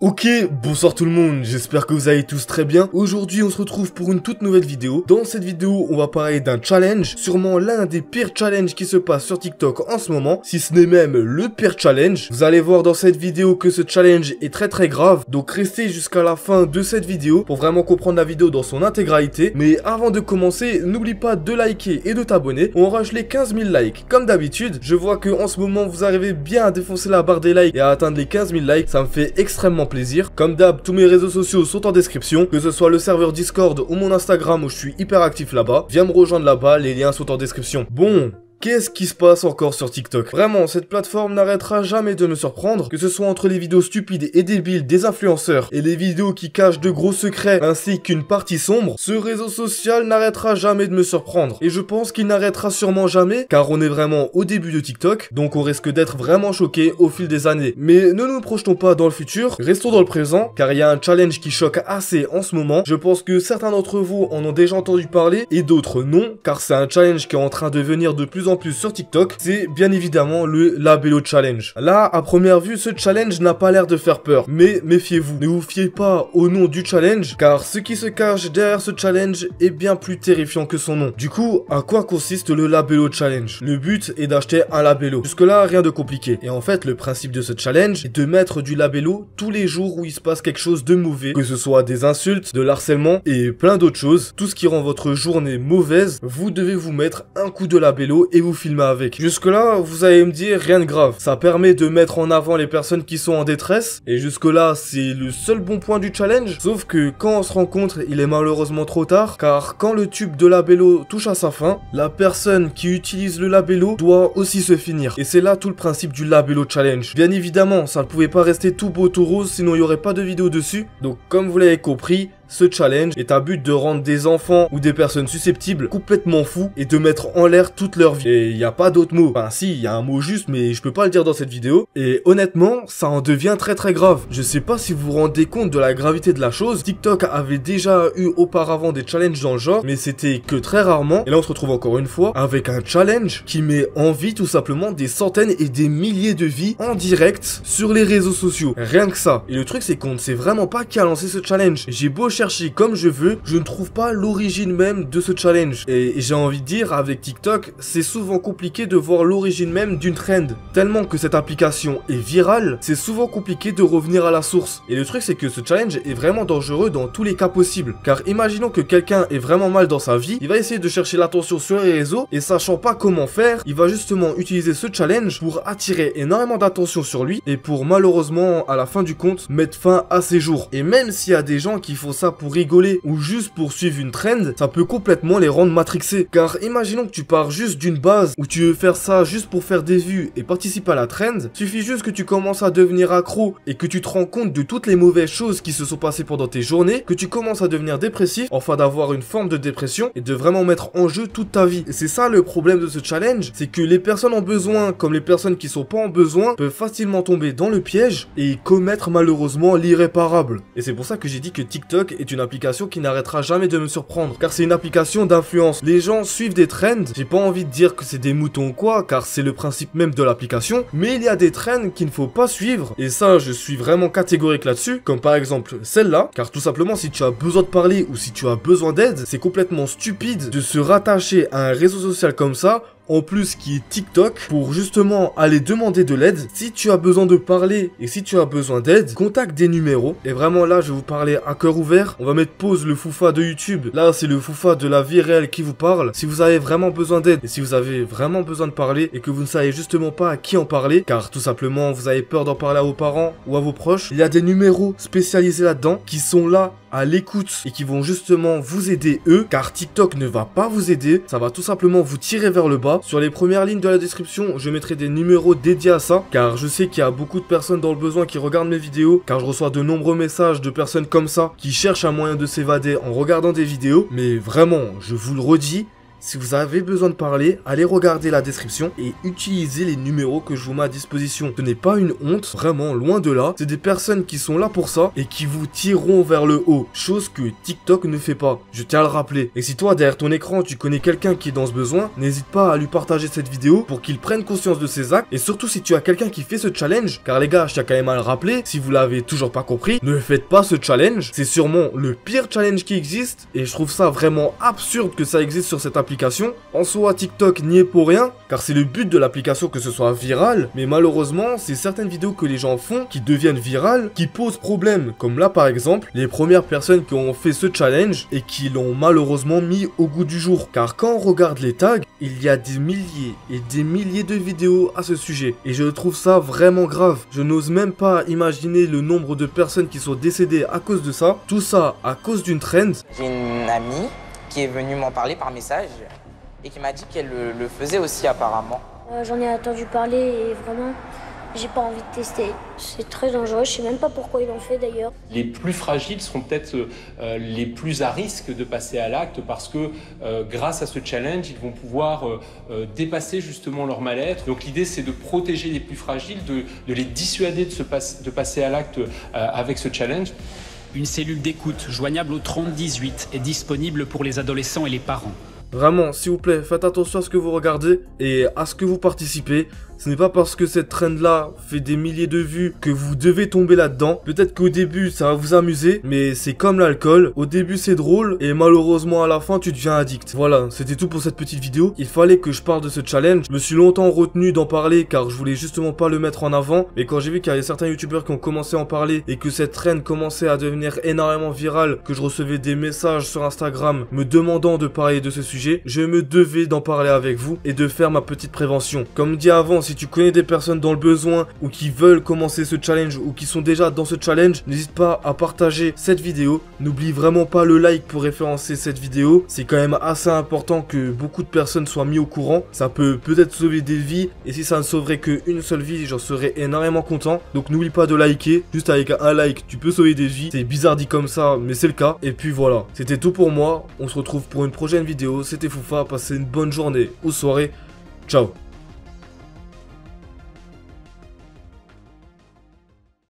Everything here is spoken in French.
Ok, bonsoir tout le monde, j'espère que vous allez tous très bien. Aujourd'hui on se retrouve pour une toute nouvelle vidéo. Dans cette vidéo on va parler d'un challenge, sûrement l'un des pires challenges qui se passe sur TikTok en ce moment, si ce n'est même le pire challenge. Vous allez voir dans cette vidéo que ce challenge est très grave, donc restez jusqu'à la fin de cette vidéo pour vraiment comprendre la vidéo dans son intégralité. Mais avant de commencer, n'oublie pas de liker et de t'abonner, on rush les 15 000 likes. Comme d'habitude, je vois que en ce moment vous arrivez bien à défoncer la barre des likes et à atteindre les 15 000 likes, ça me fait extrêmement plaisir. Comme d'hab, tous mes réseaux sociaux sont en description, que ce soit le serveur Discord ou mon Instagram où je suis hyper actif là-bas. Viens me rejoindre là-bas, les liens sont en description. Bon, qu'est-ce qui se passe encore sur TikTok? Vraiment, cette plateforme n'arrêtera jamais de me surprendre, que ce soit entre les vidéos stupides et débiles des influenceurs et les vidéos qui cachent de gros secrets ainsi qu'une partie sombre. Ce réseau social n'arrêtera jamais de me surprendre et je pense qu'il n'arrêtera sûrement jamais car on est vraiment au début de TikTok, donc on risque d'être vraiment choqué au fil des années. Mais ne nous projetons pas dans le futur, restons dans le présent car il y a un challenge qui choque assez en ce moment. Je pense que certains d'entre vous en ont déjà entendu parler et d'autres non, car c'est un challenge qui est en train de venir de plus en plus sur TikTok, c'est bien évidemment le Labello Challenge. Là, à première vue, ce challenge n'a pas l'air de faire peur, mais méfiez-vous, ne vous fiez pas au nom du challenge, car ce qui se cache derrière ce challenge est bien plus terrifiant que son nom. Du coup, à quoi consiste le Labello Challenge? Le but est d'acheter un labello. Jusque-là, rien de compliqué. Et en fait, le principe de ce challenge est de mettre du labello tous les jours où il se passe quelque chose de mauvais, que ce soit des insultes, de l'harcèlement et plein d'autres choses. Tout ce qui rend votre journée mauvaise, vous devez vous mettre un coup de labello et vous filmer avec. Jusque là, vous allez me dire rien de grave. Ça permet de mettre en avant les personnes qui sont en détresse. Et jusque là, c'est le seul bon point du challenge. Sauf que quand on se rend compte, il est malheureusement trop tard. Car quand le tube de labello touche à sa fin, la personne qui utilise le labello doit aussi se finir. Et c'est là tout le principe du Labello Challenge. Bien évidemment, ça ne pouvait pas rester tout beau tout rose, sinon il n'y aurait pas de vidéo dessus. Donc comme vous l'avez compris, ce challenge est à but de rendre des enfants ou des personnes susceptibles complètement fous et de mettre en l'air toute leur vie. Et il n'y a pas d'autre mot. Enfin si, il y a un mot juste mais je peux pas le dire dans cette vidéo. Et honnêtement, ça en devient très grave. Je sais pas si vous vous rendez compte de la gravité de la chose. TikTok avait déjà eu auparavant des challenges dans le genre, mais c'était que très rarement. Et là on se retrouve encore une fois avec un challenge qui met en vie tout simplement des centaines et des milliers de vies en direct sur les réseaux sociaux. Rien que ça. Et le truc c'est qu'on ne sait vraiment pas qui a lancé ce challenge. J'ai beau chercher comme je veux, je ne trouve pas l'origine même de ce challenge. Et j'ai envie de dire, avec TikTok, c'est souvent compliqué de voir l'origine même d'une trend. Tellement que cette application est virale, c'est souvent compliqué de revenir à la source. Et le truc c'est que ce challenge est vraiment dangereux dans tous les cas possibles. Car imaginons que quelqu'un est vraiment mal dans sa vie, il va essayer de chercher l'attention sur les réseaux et sachant pas comment faire, il va justement utiliser ce challenge pour attirer énormément d'attention sur lui et pour malheureusement, à la fin du compte, mettre fin à ses jours. Et même s'il y a des gens qui font ça pour rigoler ou juste pour suivre une trend, ça peut complètement les rendre matrixés. Car imaginons que tu pars juste d'une base où tu veux faire ça juste pour faire des vues et participer à la trend, suffit juste que tu commences à devenir accro et que tu te rends compte de toutes les mauvaises choses qui se sont passées pendant tes journées, que tu commences à devenir dépressif, enfin d'avoir une forme de dépression et de vraiment mettre en jeu toute ta vie. Et c'est ça le problème de ce challenge, c'est que les personnes en besoin comme les personnes qui sont pas en besoin peuvent facilement tomber dans le piège et commettre malheureusement l'irréparable. Et c'est pour ça que j'ai dit que TikTok est une application qui n'arrêtera jamais de me surprendre, car c'est une application d'influence. Les gens suivent des trends, j'ai pas envie de dire que c'est des moutons ou quoi, car c'est le principe même de l'application, mais il y a des trends qu'il ne faut pas suivre, et ça je suis vraiment catégorique là-dessus, comme par exemple celle-là, car tout simplement si tu as besoin de parler ou si tu as besoin d'aide, c'est complètement stupide de se rattacher à un réseau social comme ça, en plus qui est TikTok, pour justement aller demander de l'aide. Si tu as besoin de parler et si tu as besoin d'aide, contacte des numéros. Et vraiment là je vais vous parler à cœur ouvert. On va mettre pause le foufa de YouTube. Là c'est le foufa de la vie réelle qui vous parle. Si vous avez vraiment besoin d'aide et si vous avez vraiment besoin de parler et que vous ne savez justement pas à qui en parler, car tout simplement vous avez peur d'en parler à vos parents ou à vos proches, il y a des numéros spécialisés là-dedans qui sont là à l'écoute et qui vont justement vous aider eux, car TikTok ne va pas vous aider, ça va tout simplement vous tirer vers le bas. Sur les premières lignes de la description, je mettrai des numéros dédiés à ça, car je sais qu'il y a beaucoup de personnes dans le besoin qui regardent mes vidéos, car je reçois de nombreux messages de personnes comme ça, qui cherchent un moyen de s'évader en regardant des vidéos, mais vraiment, je vous le redis, Si vous avez besoin de parler, allez regarder la description et utilisez les numéros que je vous mets à disposition. Ce n'est pas une honte, vraiment loin de là. C'est des personnes qui sont là pour ça et qui vous tireront vers le haut. Chose que TikTok ne fait pas. Je tiens à le rappeler. Et si toi, derrière ton écran, tu connais quelqu'un qui est dans ce besoin, n'hésite pas à lui partager cette vidéo pour qu'il prenne conscience de ses actes. Et surtout si tu as quelqu'un qui fait ce challenge, car les gars, je tiens quand même à le rappeler, si vous l'avez toujours pas compris, ne faites pas ce challenge. C'est sûrement le pire challenge qui existe et je trouve ça vraiment absurde que ça existe sur cette application. En soi, TikTok n'y est pour rien, car c'est le but de l'application que ce soit viral, mais malheureusement, c'est certaines vidéos que les gens font qui deviennent virales, qui posent problème, comme là par exemple, les premières personnes qui ont fait ce challenge et qui l'ont malheureusement mis au goût du jour. Car quand on regarde les tags, il y a des milliers et des milliers de vidéos à ce sujet, et je trouve ça vraiment grave. Je n'ose même pas imaginer le nombre de personnes qui sont décédées à cause de ça, tout ça à cause d'une trend. J'ai une amie qui est venue m'en parler par message et qui m'a dit qu'elle le faisait aussi apparemment. J'en ai entendu parler et vraiment, j'ai pas envie de tester. C'est très dangereux, je sais même pas pourquoi ils l'ont fait d'ailleurs. Les plus fragiles seront peut-être les plus à risque de passer à l'acte parce que grâce à ce challenge, ils vont pouvoir dépasser justement leur mal-être. Donc l'idée, c'est de protéger les plus fragiles, de les dissuader de passer à l'acte avec ce challenge. Une cellule d'écoute joignable au 3018 est disponible pour les adolescents et les parents. Vraiment, s'il vous plaît, faites attention à ce que vous regardez et à ce que vous participez. Ce n'est pas parce que cette trend-là fait des milliers de vues que vous devez tomber là-dedans. Peut-être qu'au début, ça va vous amuser, mais c'est comme l'alcool. Au début, c'est drôle et malheureusement, à la fin, tu deviens addict. Voilà, c'était tout pour cette petite vidéo. Il fallait que je parle de ce challenge. Je me suis longtemps retenu d'en parler car je voulais justement pas le mettre en avant. Mais quand j'ai vu qu'il y avait certains youtubeurs qui ont commencé à en parler et que cette trend commençait à devenir énormément virale, que je recevais des messages sur Instagram me demandant de parler de ce sujet, je me devais d'en parler avec vous et de faire ma petite prévention. Comme dit avant, si tu connais des personnes dans le besoin ou qui veulent commencer ce challenge ou qui sont déjà dans ce challenge, n'hésite pas à partager cette vidéo. N'oublie vraiment pas le like pour référencer cette vidéo. C'est quand même assez important que beaucoup de personnes soient mis au courant. Ça peut peut-être sauver des vies et si ça ne sauverait qu'une seule vie, j'en serais énormément content. Donc n'oublie pas de liker. Juste avec un like, tu peux sauver des vies. C'est bizarre dit comme ça, mais c'est le cas. Et puis voilà, c'était tout pour moi. On se retrouve pour une prochaine vidéo. C'était Foufa, passez une bonne journée ou soirée. Ciao.